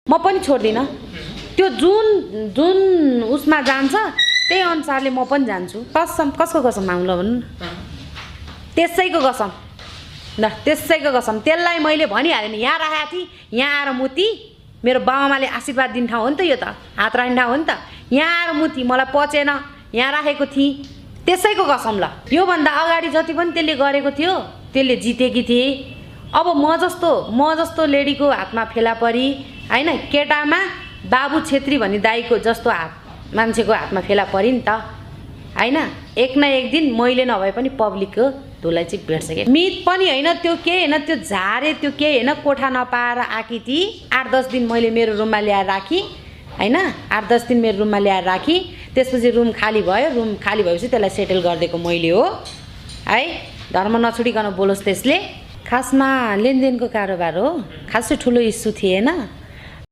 म पनि छोड्दिनँ। त्यो जुन जुन उसमा जान्छ त्यही अनुसारले म पनि जान्छु। कसम, कसको कसम माग्नु भन्नु न, त्यसैको कसम ल, त्यसैको कसम। त्यसलाई मैले भनिहालेँ नि, यहाँ राखेको थिएँ, यहाँ आएर मुती, मेरो बाबामाले आशीर्वाद दिने ठाउँ हो नि त यो त, हात राख्ने ठाउँ हो नि त, यहाँ आएर मुती, मलाई पचेन, यहाँ राखेको थिएँ, त्यसैको कसम ल। योभन्दा अगाडि जति पनि त्यसले गरेको थियो त्यसले जितेकी थिए। अब म जस्तो लेडीको हातमा फेला परी होइन, केटामा बाबु छेत्री भन्ने दाईको जस्तो मान्छेको हातमा फेला परी नि त होइन। एक न एक दिन मैले नभए पनि पब्लिकको धुलाई चाहिँ भेट्छ कि। मित पनि होइन, त्यो केही होइन, त्यो झारे, त्यो केही होइन, कोठा नपाएर आकी थिएँ। 8-10 दिन मैले मेरो रुममा ल्याएर राखेँ होइन, 8-10 दिन मेरो रुममा ल्याएर राखेँ। त्यसपछि रुम खाली भयो, रुम खाली भएपछि त्यसलाई सेटल गरिदिएको मैले हो है। धर्म नछोडिकन बोलोस् त्यसले। खासमा लेनदेनको कारोबार हो, खासै ठुलो इस्यु थिएन।